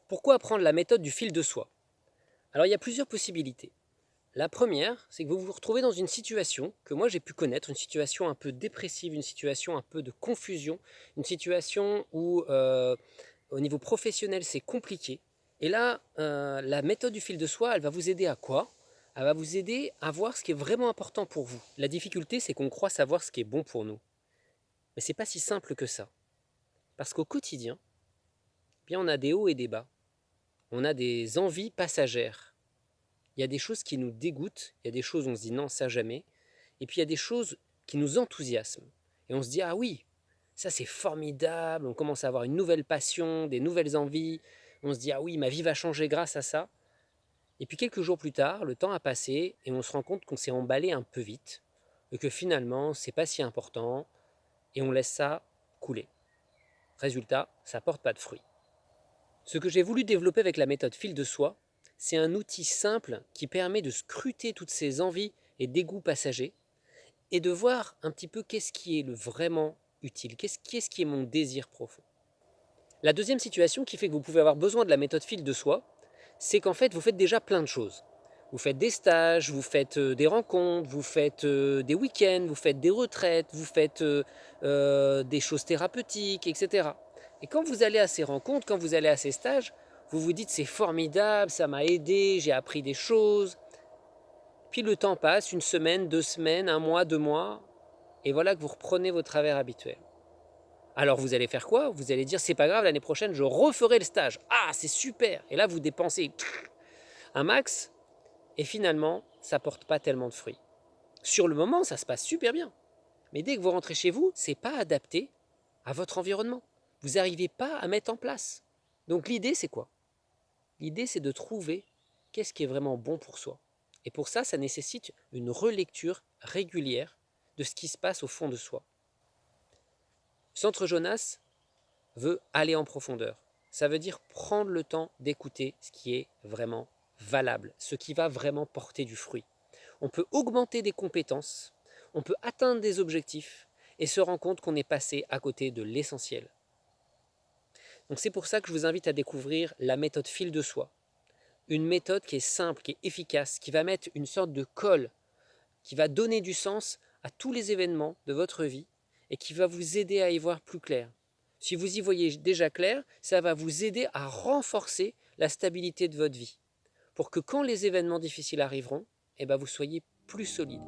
Pourquoi apprendre la méthode du fil de soie? Alors il y a plusieurs possibilités. La première, c'est que vous vous retrouvez dans une situation que moi j'ai pu connaître, une situation un peu dépressive, une situation un peu de confusion, une situation où au niveau professionnel c'est compliqué. Et là, la méthode du fil de soie, elle va vous aider à quoi? Elle va vous aider à voir ce qui est vraiment important pour vous. La difficulté, c'est qu'on croit savoir ce qui est bon pour nous. Mais c'est pas si simple que ça. Parce qu'au quotidien, eh bien, on a des hauts et des bas. On a des envies passagères. Il y a des choses qui nous dégoûtent, il y a des choses où on se dit non, ça jamais. Et puis il y a des choses qui nous enthousiasment. Et on se dit ah oui, ça c'est formidable, on commence à avoir une nouvelle passion, des nouvelles envies. On se dit ah oui, ma vie va changer grâce à ça. Et puis quelques jours plus tard, le temps a passé et on se rend compte qu'on s'est emballé un peu vite et que finalement c'est pas si important et on laisse ça couler. Résultat, ça porte pas de fruits. Ce que j'ai voulu développer avec la méthode fil de soie, c'est un outil simple qui permet de scruter toutes ces envies et dégoûts passagers et de voir un petit peu qu'est-ce qui est le vraiment utile, qu'est-ce qui est mon désir profond. La deuxième situation qui fait que vous pouvez avoir besoin de la méthode fil de soie, c'est qu'en fait vous faites déjà plein de choses. Vous faites des stages, vous faites des rencontres, vous faites des week-ends, vous faites des retraites, vous faites des choses thérapeutiques, etc. Et quand vous allez à ces rencontres, quand vous allez à ces stages, vous vous dites c'est formidable, ça m'a aidé, j'ai appris des choses. Puis le temps passe, une semaine, 2 semaines, un mois, 2 mois, et voilà que vous reprenez vos travers habituels. Alors vous allez faire quoi? Vous allez dire c'est pas grave, l'année prochaine je referai le stage. Ah c'est super! Et là vous dépensez un max, et finalement ça porte pas tellement de fruits. Sur le moment ça se passe super bien. Mais dès que vous rentrez chez vous, c'est pas adapté à votre environnement. Vous n'arrivez pas à mettre en place. Donc l'idée c'est quoi? L'idée c'est de trouver qu'est-ce qui est vraiment bon pour soi. Et pour ça, ça nécessite une relecture régulière de ce qui se passe au fond de soi. Centre Jonas veut aller en profondeur. Ça veut dire prendre le temps d'écouter ce qui est vraiment valable, ce qui va vraiment porter du fruit. On peut augmenter des compétences, on peut atteindre des objectifs et se rendre compte qu'on est passé à côté de l'essentiel. Donc c'est pour ça que je vous invite à découvrir la méthode fil de soie. Une méthode qui est simple, qui est efficace, qui va mettre une sorte de colle, qui va donner du sens à tous les événements de votre vie et qui va vous aider à y voir plus clair. Si vous y voyez déjà clair, ça va vous aider à renforcer la stabilité de votre vie pour que quand les événements difficiles arriveront, eh ben vous soyez plus solide.